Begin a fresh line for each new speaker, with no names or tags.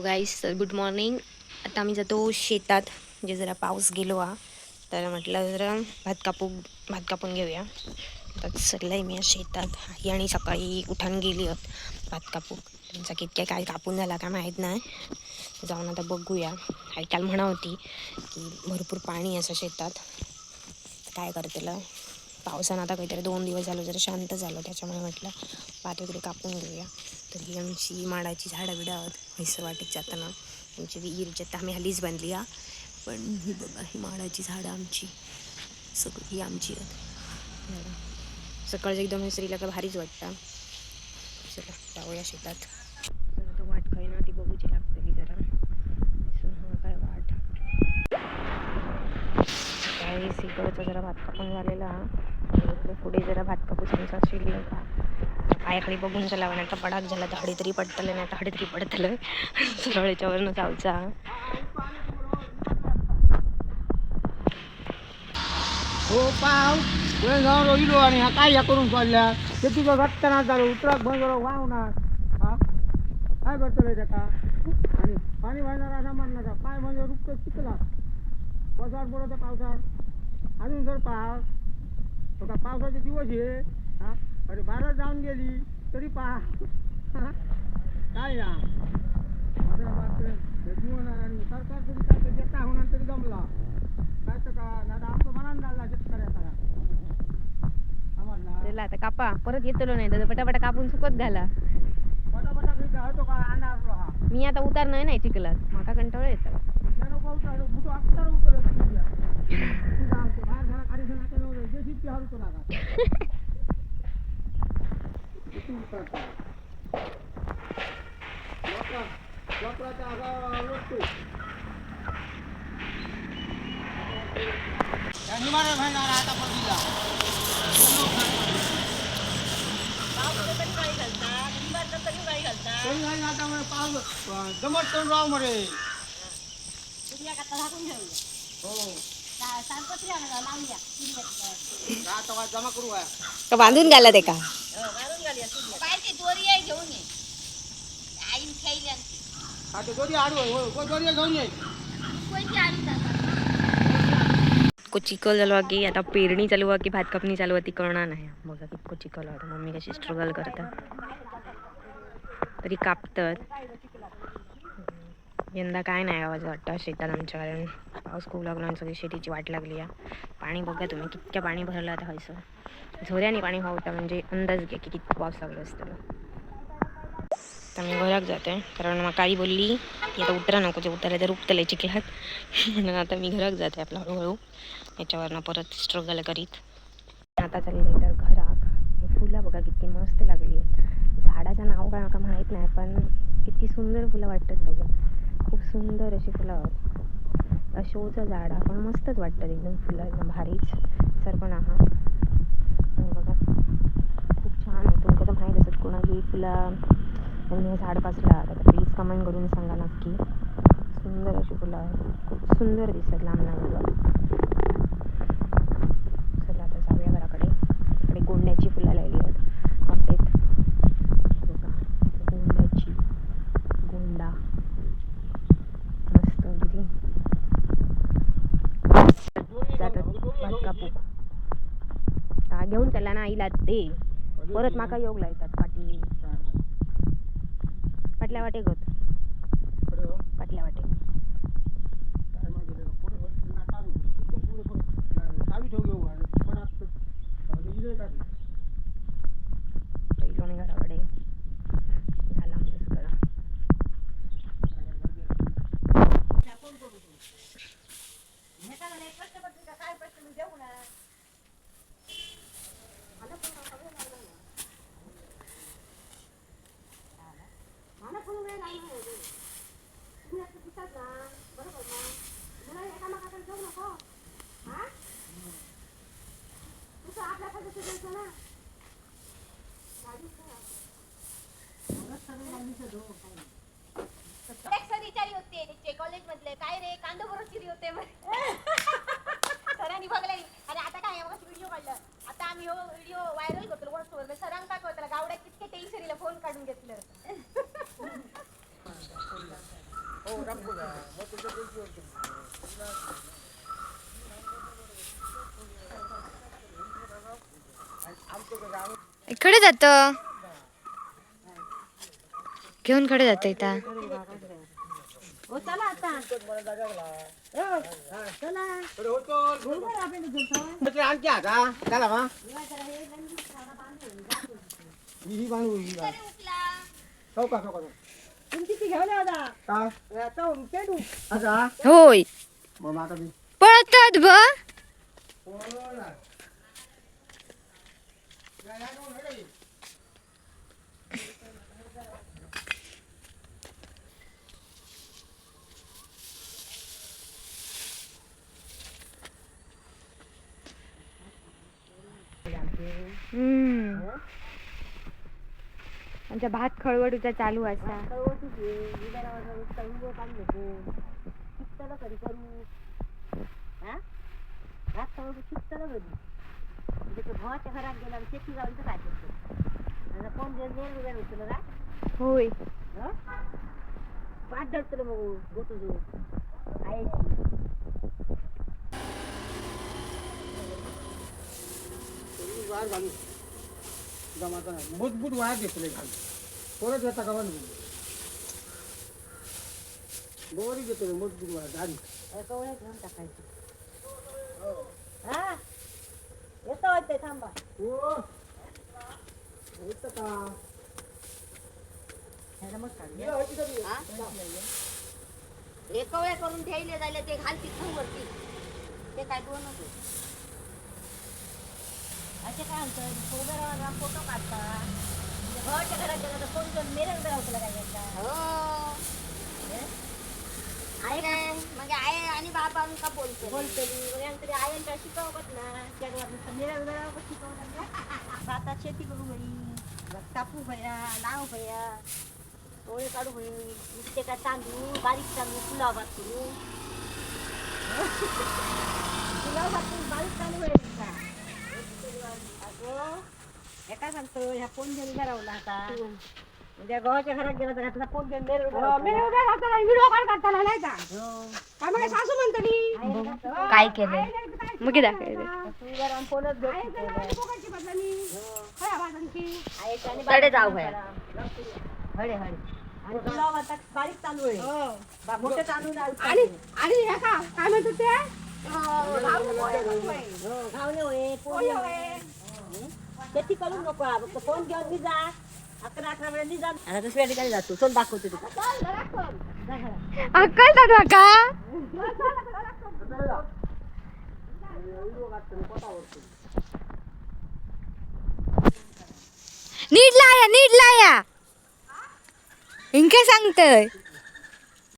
गाईस, good morning. आता आम्ही जातो शेतात, म्हणजे जरा पाऊस गेलो तर म्हटलं जरा भात कापून घेऊया. तर चढलंय मी शेतात. आई आणि सकाळी उठान गेली भात कापू. त्यांचा कितक्या काय कापून झाला काय माहीत नाही. जाऊन आता बघूया. आई काल म्हणा होती की भरपूर पाणी असं शेतात, काय करतेला पावसानं आता काहीतरी 2 दिवस झालं जरा शांत झालं, त्याच्यामुळे म्हटलं भात वगैरे कापून घेऊया. तर ही आमची माडाची झाडं बिडं आहोत. म्हैसर वाटेत जाताना आमची विहीर आम्ही हल्लीच बांधली पण ही बघा, ही माडाची झाडं आमची सगळी ही आमची आहेत. सकाळचं एकदम हैसरीला का भारीच वाटतं. चला जाऊया शेतात. जरा तो वाट काही ना ती बघूची लागते जरा. काय वाट काही इकडचा जरा भात कापून झालेला. पुढे जरा भात कापूसांचा शिल्ली होता. पायाखाली बघून चला नाही तर पडाक झाला तर हडी तरी पडतलं, नाही तर हडी तरी पडतलं. सरळ याच्यावरनं जाऊचा.
हो पाव जाऊन रोहिलो आणि ह्या काय ह्या करून चालल्या ते तुझं रक्तना झालं उतराक बंद वाहणार. हा काय करतो रे त्याका आणि पाणी वाहणारा सामानचा पाय म्हणजे रुपये चिकला पावसाळ्यात पडत पावसाळ्यात अजून जर पाव का पावसाचे दिवस आहे. हा अरे बारा जाऊन गेली तरी पहा काय ना जीवन आणि सरकार तरी काय देता होणार तरी जमला काय तर का दादा आमचं मनान झाला शेतकऱ्याचा आम्हाला
आता कापा परत येतलो नाही तर पटापटा कापून सुकत घाला.
पटापटा घेतला होतो का अंधार हा
मी आता उतारणार नाही चिखलात, माका कंटाळा येतो.
नको उतार बुटो अत्तर उतर तुझ्या आमचे बाहेर झाला काढी झाला का जे शिपी हारू तो लागा किती उतरता लोकांच्या आगावर लोटतो हिमालय भाईनारा आता पडला जमत करून राव मरे जमा करू
का बांधून घाला ते का
घेऊन ये
चिखल झालो की आता पेरणी चालू आहे की भात कापणी चालू आहे ती कळणार नाही. बघा कितको चिखल आहे. मम्मी कशी स्ट्रगल करतात तरी कापतात. यंदा काय नाही आवाज वाटतं शेतात आमच्या, कारण पाऊस खूप लागला आणि सगळी शेतीची वाट लागली आहे. पाणी बघा तुम्ही कितक्या पाणी भरलं आता व्हायचं. झोऱ्याने पाणी व्हावतं म्हणजे अंदाज घे की किती पाऊस लागला असतं. तर मी घरात जाते कारण मग काही बोलली ती आता उतरा नको, जे उतरले तर उपतले चिखलात. म्हणून आता मी घरात जाते आपलं हळूहळू याच्यावरनं परत स्ट्रगल करीत. आता चालली तर घरात. फुलं बघा किती मस्त लागली आहेत. झाडाचं नाव काय नका माहीत नाही पण किती सुंदर फुलं वाटतात बघा. खूप सुंदर अशी फुलं आहेत. अशोचं झाड पण मस्तच वाटतात एकदम फुलं, एकदम भारीच सर पण आहात बघा. खूप छान आहे. तुमचं तर माहीत असत कोणाची फुलं त्यांनी हे झाड पासला तर प्लीज कमेंट करून सांगा नक्की. सुंदर अशी फुलं आहेत, खूप सुंदर दिसतात लांब लांब. चला आता जाऊया घराकडे. इकडे गोंड्याची फुलं लावली आहेत वाटेत बघा. गोंड्याची गोंडा मस्त किती जातात भात कापू. का घेऊन चालला ना आईला ते परत माका योग लावतात पाटी पाटल्या वाटे गत पाटल्या वाटे घराकडे झाला आमचं सगळं.
कॉलेज मधले काय रे कांदा बरोबर चिरी होते सरांनी बघले आणि आता काय व्हिडिओ काढलं. आता आम्ही व्हिडिओ व्हायरल करतो व्हॉट्सअपवर. सरांना काय कळतं गावड्या कितके टेन्शनला फोन काढून घेतलं.
इकडे जात घेऊन कडे जात इथं
हो चला आता चला
आणखी आता चला मा ही बांधू ही चौका चौका
तुमची ती घेऊन या आता
का
तो पेटू
आता
होय
मग आता मी
पळतात ब आमच्या भात खळवडूचा चालू असा
भावाच्या घरात गेला शेती जाऊन तर काय करतो कोण वेगवेगळ्या होतं का
होय
पाच धरतो मग गोटू जो आहे
वायर घालू जमाचा नाही मजबूत वायर घेतले घाल परत येता का म्हणून गोरी घेतले मजबूत वायर झाली
कवळ्या घेऊन टाकायची हा येतो होते थांबा
हो येतं का
हे कवळ्या करून ठेवले जायले ते घालती वरती ते काय दोन होते असे काय म्हणतात फोटो फोटो काढता भावाच्या घरात गेला तर कोण कोण मेरे तुला काय आहे काय मग आई आणि बाबा का बोलतो तरी आयांच्या शिकवत ना जगवात मेरे शिकवतात आता शेती करू भाई कापू भया लाव भया डोळे काढू भाई ते काय तांदूळ बारीक तांदूळ पुलाव भात करू पुलाव भात करून बारीक तांदूळ आहे अगं हे काय सांगतो ह्या फोन घेऊन उभा राहला आता म्हणजे गावाच्या घरात गेला तर घातला फोन घेऊन व्हिडिओ कॉल करताना नाही का काय म्हणे सासू म्हणतो
काय केलंय मग किती दाखवायचं
तू फोनच कडे जाऊ भया हळे हळे आणि पुलाव आता बारीक तांदूळ आहे मोठे तांदूळ आणि हे का काय म्हणतो ते घावणे होय पोळी होय शेती करून नको फक्त फोन घेऊन मी जा 11-18 वेळा मी जा आता दुसऱ्या ठिकाणी जातो चल दाखवते तुला
अक्कल दादा का नीट लाया इंके सांगतय